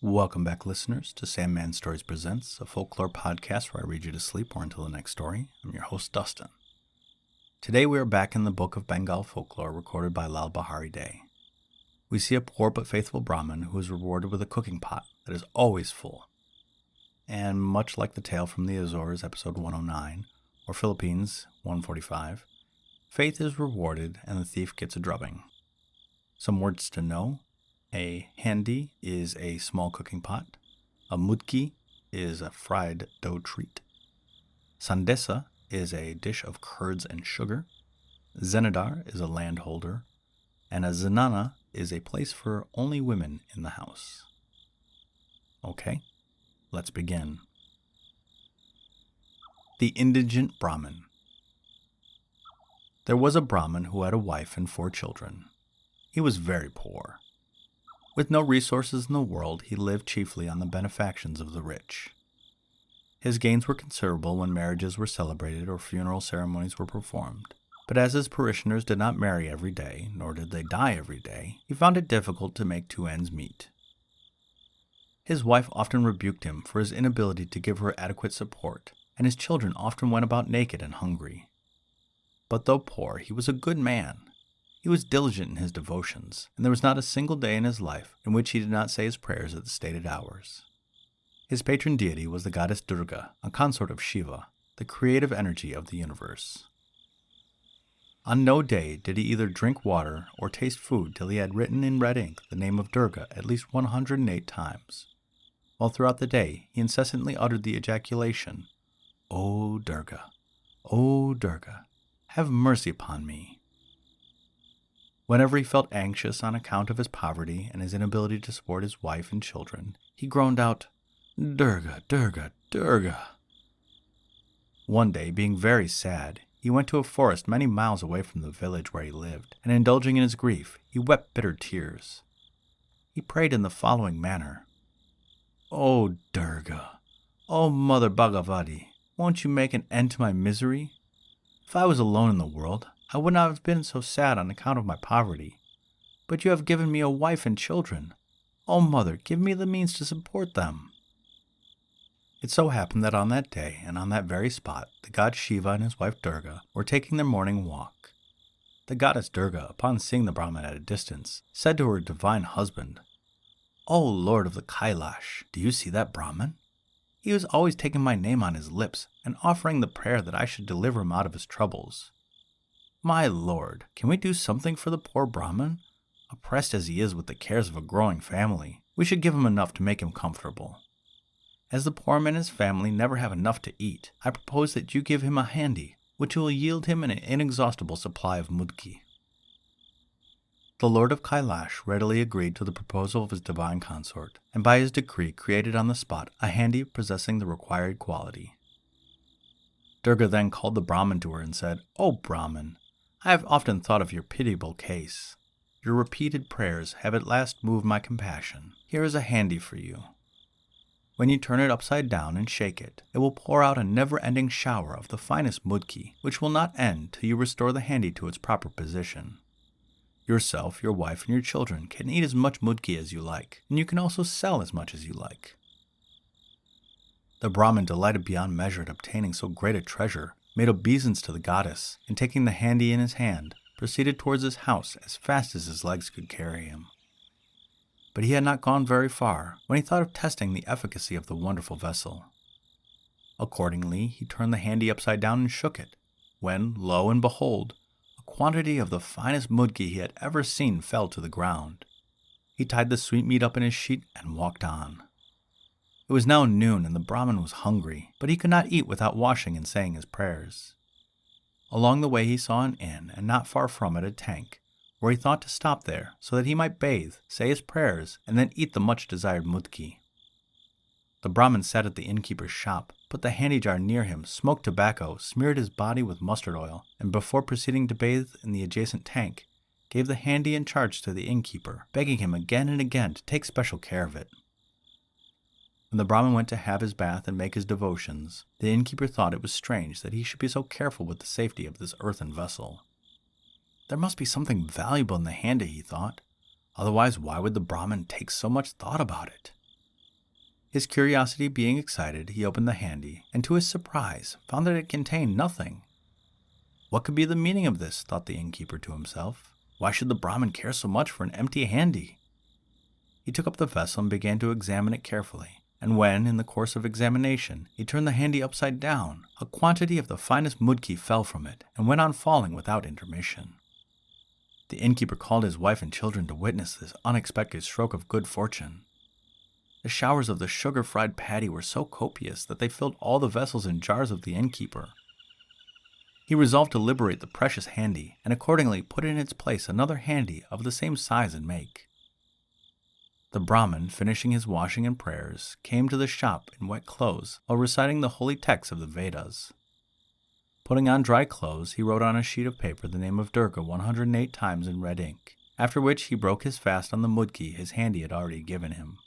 Welcome back, listeners, to Sandman Stories Presents, a folklore podcast where I read you to sleep or until the next story. I'm your host, Dustin. Today we are back in the book of Bengal folklore recorded by Lal Behari Day. We see a poor but faithful Brahmin who is rewarded with a cooking pot that is always full. And much like the tale from the Azores, episode 109, or Philippines 145, faith is rewarded and the thief gets a drubbing. Some words to know. A handi is a small cooking pot. A mudki is a fried dough treat. Sandesa is a dish of curds and sugar. Zenadar is a landholder. And a zenana is a place for only women in the house. Okay, let's begin. The Indigent Brahman. There was a Brahmin who had a wife and 4 children. He was very poor. With no resources in the world, he lived chiefly on the benefactions of the rich. His gains were considerable when marriages were celebrated or funeral ceremonies were performed, but as his parishioners did not marry every day, nor did they die every day, he found it difficult to make 2 ends meet. His wife often rebuked him for his inability to give her adequate support, and his children often went about naked and hungry. But though poor, he was a good man. He was diligent in his devotions, and there was not a single day in his life in which he did not say his prayers at the stated hours. His patron deity was the goddess Durga, a consort of Shiva, the creative energy of the universe. On no day did he either drink water or taste food till he had written in red ink the name of Durga at least 108 times, while throughout the day he incessantly uttered the ejaculation, "O Durga, O Durga, have mercy upon me." Whenever he felt anxious on account of his poverty and his inability to support his wife and children, he groaned out, "Durga, Durga, Durga." One day, being very sad, he went to a forest many miles away from the village where he lived, and indulging in his grief, he wept bitter tears. He prayed in the following manner, "O Durga, O Mother Bhagavati, won't you make an end to my misery? If I was alone in the world, I would not have been so sad on account of my poverty. But you have given me a wife and children. O Mother, give me the means to support them." It so happened that on that day, and on that very spot, the god Shiva and his wife Durga were taking their morning walk. The goddess Durga, upon seeing the Brahmin at a distance, said to her divine husband, "O Lord of the Kailash, do you see that Brahmin? He was always taking my name on his lips and offering the prayer that I should deliver him out of his troubles. My Lord, can we do something for the poor Brahmin? Oppressed as he is with the cares of a growing family, we should give him enough to make him comfortable. As the poor man and his family never have enough to eat, I propose that you give him a handi, which will yield him an inexhaustible supply of mudki." The Lord of Kailash readily agreed to the proposal of his divine consort, and by his decree created on the spot a handi possessing the required quality. Durga then called the Brahmin to her and said, "O Brahmin, I have often thought of your pitiable case. Your repeated prayers have at last moved my compassion. Here is a handi for you. When you turn it upside down and shake it, it will pour out a never-ending shower of the finest mudki, which will not end till you restore the handi to its proper position. Yourself, your wife, and your children can eat as much mudki as you like, and you can also sell as much as you like." The Brahmin, delighted beyond measure at obtaining so great a treasure, made obeisance to the goddess, and taking the handi in his hand, proceeded towards his house as fast as his legs could carry him. But he had not gone very far when he thought of testing the efficacy of the wonderful vessel. Accordingly, he turned the handi upside down and shook it, when, lo and behold, a quantity of the finest mudki he had ever seen fell to the ground. He tied the sweetmeat up in his sheet and walked on. It was now noon, and the Brahmin was hungry, but he could not eat without washing and saying his prayers. Along the way he saw an inn, and not far from it a tank, where he thought to stop there, so that he might bathe, say his prayers, and then eat the much-desired mudki. The Brahmin sat at the innkeeper's shop, put the handi jar near him, smoked tobacco, smeared his body with mustard oil, and before proceeding to bathe in the adjacent tank, gave the handi in charge to the innkeeper, begging him again and again to take special care of it. When the Brahmin went to have his bath and make his devotions, the innkeeper thought it was strange that he should be so careful with the safety of this earthen vessel. There must be something valuable in the handi, he thought. Otherwise, why would the Brahmin take so much thought about it? His curiosity being excited, he opened the handy, and to his surprise, found that it contained nothing. What could be the meaning of this, thought the innkeeper to himself. Why should the Brahmin care so much for an empty handy? He took up the vessel and began to examine it carefully, and when, in the course of examination, he turned the handy upside down, a quantity of the finest mudki fell from it, and went on falling without intermission. The innkeeper called his wife and children to witness this unexpected stroke of good fortune. The showers of the sugar-fried patty were so copious that they filled all the vessels and jars of the innkeeper. He resolved to liberate the precious handy, and accordingly put in its place another handy of the same size and make. The Brahmin, finishing his washing and prayers, came to the shop in wet clothes while reciting the holy texts of the Vedas. Putting on dry clothes, he wrote on a sheet of paper the name of Durga 108 times in red ink, after which he broke his fast on the mudki his handy had already given him.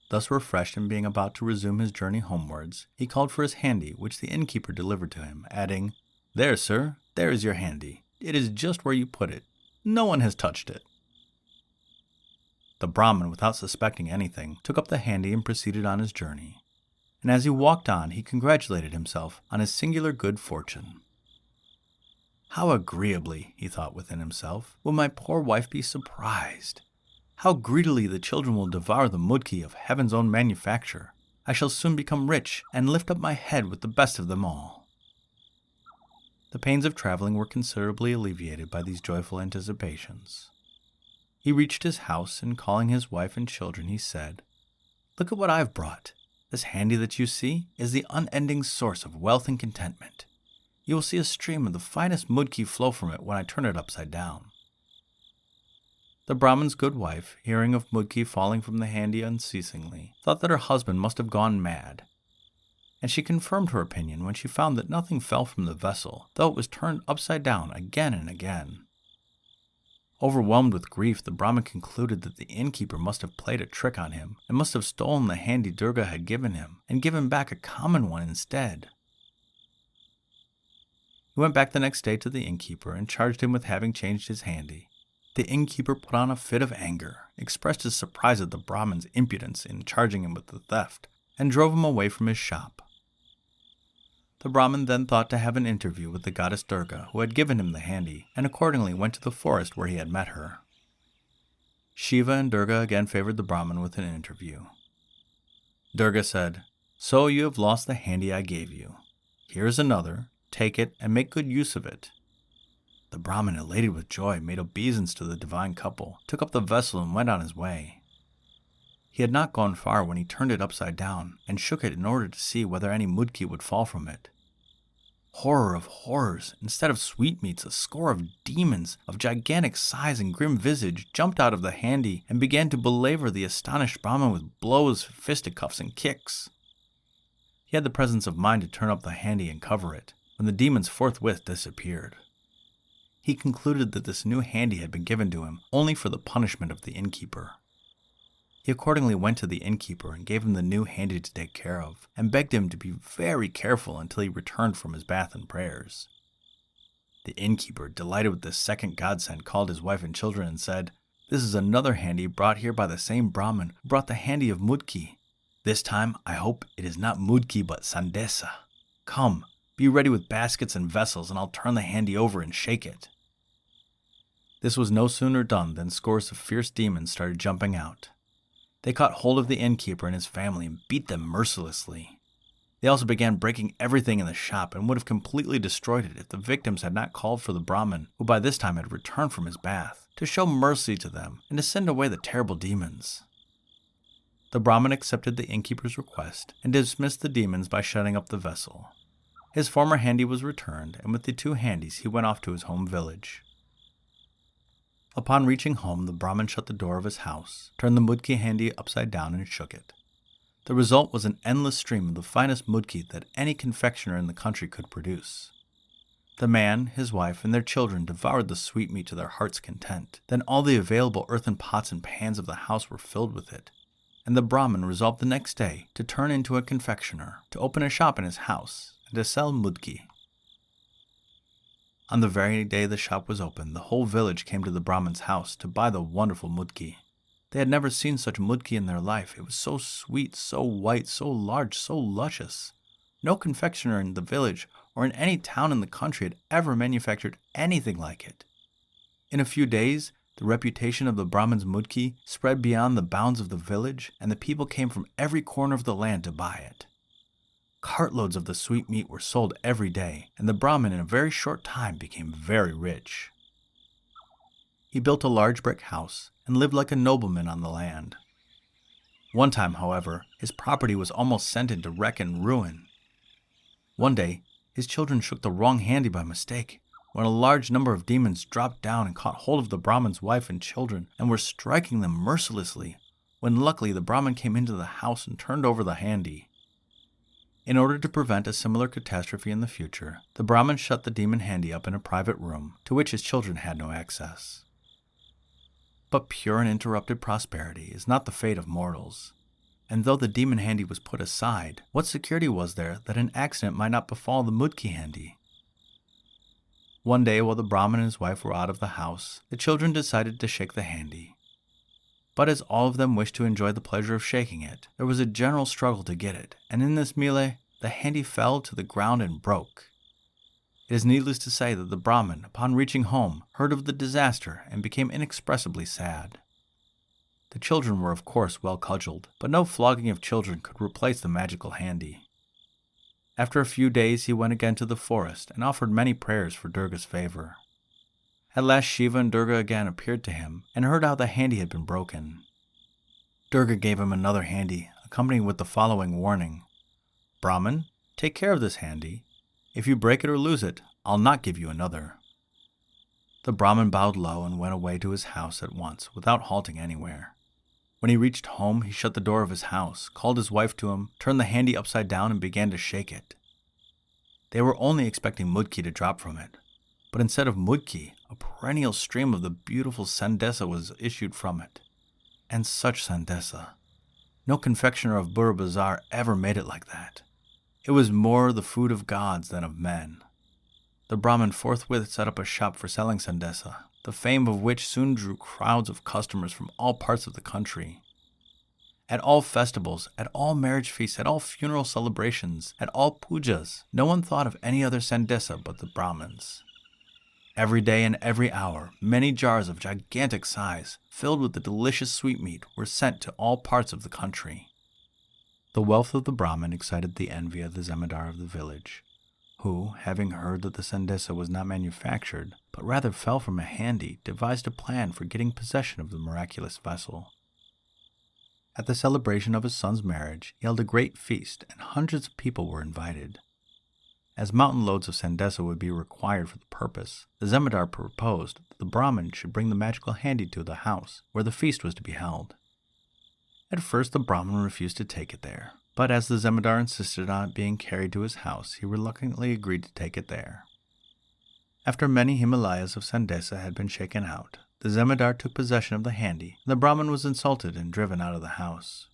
Thus refreshed and being about to resume his journey homewards, he called for his handy, which the innkeeper delivered to him, adding, "There, sir, there is your handy. It is just where you put it. No one has touched it." The Brahmin, without suspecting anything, took up the handy and proceeded on his journey. And as he walked on, he congratulated himself on his singular good fortune. How agreeably, he thought within himself, will my poor wife be surprised. How greedily the children will devour the mudki of heaven's own manufacture. I shall soon become rich and lift up my head with the best of them all. The pains of traveling were considerably alleviated by these joyful anticipations. He reached his house, and calling his wife and children, he said, "Look at what I've brought. This handy that you see is the unending source of wealth and contentment. You will see a stream of the finest mudki flow from it when I turn it upside down." The Brahmin's good wife, hearing of mudki falling from the handy unceasingly, thought that her husband must have gone mad, and she confirmed her opinion when she found that nothing fell from the vessel, though it was turned upside down again and again. Overwhelmed with grief, the Brahmin concluded that the innkeeper must have played a trick on him, and must have stolen the handy Durga had given him, and given back a common one instead. He went back the next day to the innkeeper, and charged him with having changed his handy. The innkeeper put on a fit of anger, expressed his surprise at the Brahmin's impudence in charging him with the theft, and drove him away from his shop. The Brahmin then thought to have an interview with the goddess Durga, who had given him the handy, and accordingly went to the forest where he had met her. Shiva and Durga again favored the Brahmin with an interview. Durga said, "So you have lost the handy I gave you. Here is another. Take it and make good use of it." The Brahmin, elated with joy, made obeisance to the divine couple, took up the vessel and went on his way. He had not gone far when he turned it upside down and shook it in order to see whether any mudki would fall from it. Horror of horrors! Instead of sweetmeats, a score of demons of gigantic size and grim visage jumped out of the handy and began to belabour the astonished Brahmin with blows, fisticuffs, and kicks. He had the presence of mind to turn up the handy and cover it, when the demons forthwith disappeared. He concluded that this new handy had been given to him only for the punishment of the innkeeper. He accordingly went to the innkeeper and gave him the new handy to take care of, and begged him to be very careful until he returned from his bath and prayers. The innkeeper, delighted with this second godsend, called his wife and children and said, "This is another handy brought here by the same Brahmin who brought the handy of mudki. This time I hope it is not mudki but sandesa. Come, be ready with baskets and vessels, and I'll turn the handy over and shake it." This was no sooner done than scores of fierce demons started jumping out. They caught hold of the innkeeper and his family and beat them mercilessly. They also began breaking everything in the shop and would have completely destroyed it if the victims had not called for the Brahmin, who by this time had returned from his bath, to show mercy to them and to send away the terrible demons. The Brahmin accepted the innkeeper's request and dismissed the demons by shutting up the vessel. His former handy was returned, and with the two handies he went off to his home village. Upon reaching home, the Brahmin shut the door of his house, turned the mudki handy upside down, and shook it. The result was an endless stream of the finest mudki that any confectioner in the country could produce. The man, his wife, and their children devoured the sweetmeat to their heart's content. Then all the available earthen pots and pans of the house were filled with it, and the Brahmin resolved the next day to turn into a confectioner, to open a shop in his house, and to sell mudki. On the very day the shop was opened, the whole village came to the Brahmin's house to buy the wonderful mudki. They had never seen such mudki in their life. It was so sweet, so white, so large, so luscious. No confectioner in the village or in any town in the country had ever manufactured anything like it. In a few days, the reputation of the Brahman's mudki spread beyond the bounds of the village, and the people came from every corner of the land to buy it. Cartloads of the sweet meat were sold every day, and the Brahmin in a very short time became very rich. He built a large brick house and lived like a nobleman on the land. One time, however, his property was almost sent into wreck and ruin. One day, his children shook the wrong handy by mistake, when a large number of demons dropped down and caught hold of the Brahmin's wife and children and were striking them mercilessly, when luckily the Brahmin came into the house and turned over the handy. In order to prevent a similar catastrophe in the future, the Brahmin shut the demon handy up in a private room to which his children had no access. But pure and interrupted prosperity is not the fate of mortals, and though the demon handy was put aside, what security was there that an accident might not befall the mudki handy? One day, while the Brahmin and his wife were out of the house, the children decided to shake the handy. But as all of them wished to enjoy the pleasure of shaking it, there was a general struggle to get it, and in this melee, the handy fell to the ground and broke. It is needless to say that the Brahmin, upon reaching home, heard of the disaster and became inexpressibly sad. The children were of course well cudgeled, but no flogging of children could replace the magical handy. After a few days he went again to the forest and offered many prayers for Durga's favor. At last Shiva and Durga again appeared to him and heard how the handy had been broken. Durga gave him another handy, accompanied with the following warning: "Brahmin, take care of this handy. If you break it or lose it, I'll not give you another." The Brahmin bowed low and went away to his house at once, without halting anywhere. When he reached home, he shut the door of his house, called his wife to him, turned the handy upside down, and began to shake it. They were only expecting mudki to drop from it, but instead of mudki, a perennial stream of the beautiful sandesa was issued from it. And such sandesa! No confectioner of Burra Bazaar ever made it like that. It was more the food of gods than of men. The Brahmin forthwith set up a shop for selling sandesa, the fame of which soon drew crowds of customers from all parts of the country. At all festivals, at all marriage feasts, at all funeral celebrations, at all pujas, no one thought of any other sandesa but the Brahmins. Every day and every hour, many jars of gigantic size, filled with the delicious sweetmeat, were sent to all parts of the country. The wealth of the Brahmin excited the envy of the zemindar of the village, who, having heard that the sandesa was not manufactured, but rather fell from a handy, devised a plan for getting possession of the miraculous vessel. At the celebration of his son's marriage, he held a great feast, and hundreds of people were invited. As mountain loads of sandesa would be required for the purpose, the zemindar proposed that the Brahmin should bring the magical handy to the house where the feast was to be held. At first the Brahmin refused to take it there, but as the zemindar insisted on it being carried to his house, he reluctantly agreed to take it there. After many Himalayas of sandesa had been shaken out, the zemindar took possession of the handy, and the Brahmin was insulted and driven out of the house.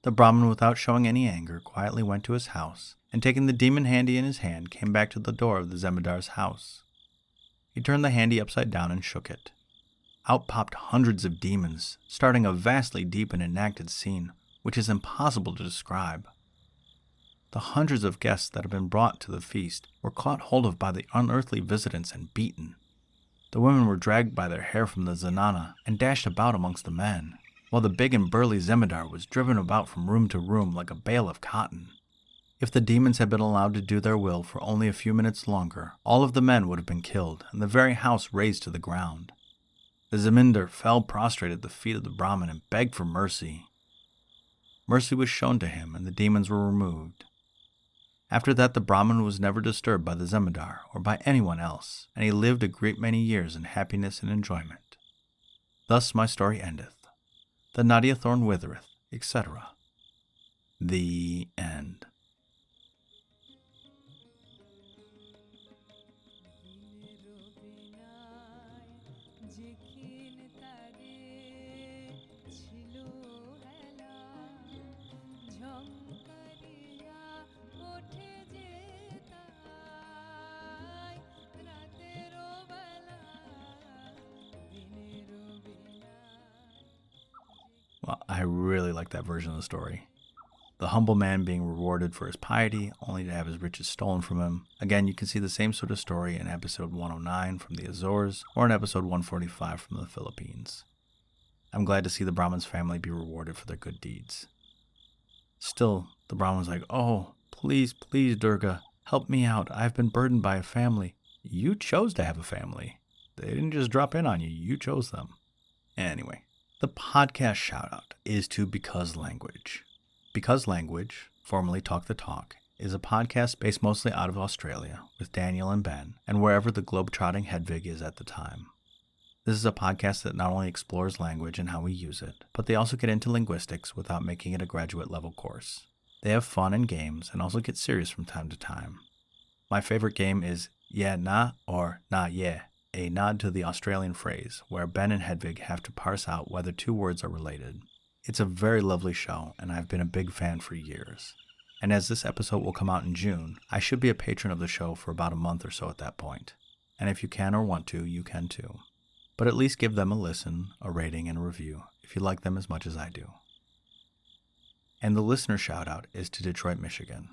The Brahmin, without showing any anger, quietly went to his house, and taking the demon handy in his hand, came back to the door of the zemindar's house. He turned the handy upside down and shook it. Out popped hundreds of demons, starting a vastly deep and enacted scene, which is impossible to describe. The hundreds of guests that had been brought to the feast were caught hold of by the unearthly visitants and beaten. The women were dragged by their hair from the zenana and dashed about amongst the men, while the big and burly zemindar was driven about from room to room like a bale of cotton. If the demons had been allowed to do their will for only a few minutes longer, all of the men would have been killed and the very house razed to the ground. The zemindar fell prostrate at the feet of the Brahmin and begged for mercy. Mercy was shown to him, and the demons were removed. After that, the Brahmin was never disturbed by the zemindar or by anyone else, and he lived a great many years in happiness and enjoyment. Thus my story endeth. The Nadia thorn withereth, etc. The end. I really like that version of the story. The humble man being rewarded for his piety, only to have his riches stolen from him. Again, you can see the same sort of story in episode 109 from the Azores, or in episode 145 from the Philippines. I'm glad to see the Brahman's family be rewarded for their good deeds. Still, the Brahman's like, "Oh, please, please, Durga, help me out. I've been burdened by a family." You chose to have a family. They didn't just drop in on you. You chose them. Anyway, the podcast shoutout is to Because Language. Because Language, formerly Talk the Talk, is a podcast based mostly out of Australia with Daniel and Ben, and wherever the globe-trotting Hedvig is at the time. This is a podcast that not only explores language and how we use it, but they also get into linguistics without making it a graduate-level course. They have fun and games and also get serious from time to time. My favorite game is Yeah Na or Na Yeah, a nod to the Australian phrase where Ben and Hedvig have to parse out whether two words are related. It's a very lovely show, and I've been a big fan for years. And as this episode will come out in June, I should be a patron of the show for about a month or so at that point. And if you can or want to, you can too. But at least give them a listen, a rating, and a review if you like them as much as I do. And the listener shoutout is to Detroit, Michigan,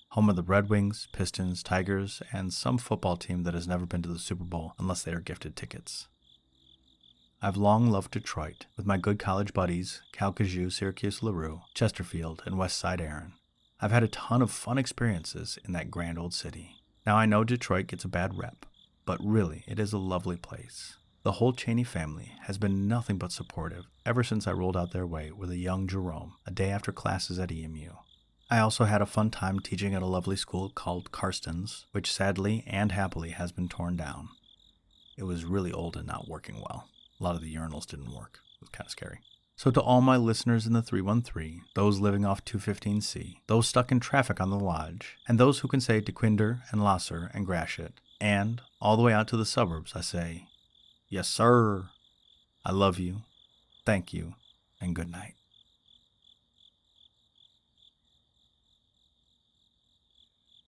home of the Red Wings, Pistons, Tigers, and some football team that has never been to the Super Bowl unless they are gifted tickets. I've long loved Detroit, with my good college buddies, Calcasieu, Syracuse LaRue, Chesterfield, and West Side Aaron. I've had a ton of fun experiences in that grand old city. Now I know Detroit gets a bad rep, but really, it is a lovely place. The whole Cheney family has been nothing but supportive ever since I rolled out their way with a young Jerome a day after classes at EMU. I also had a fun time teaching at a lovely school called Karsten's, which sadly and happily has been torn down. It was really old and not working well. A lot of the urinals didn't work. It was kind of scary. So to all my listeners in the 313, those living off 215C, those stuck in traffic on the Lodge, and those who can say Dequinder and Lasser and Gratiot, and all the way out to the suburbs, I say, yes, sir. I love you, thank you, and good night.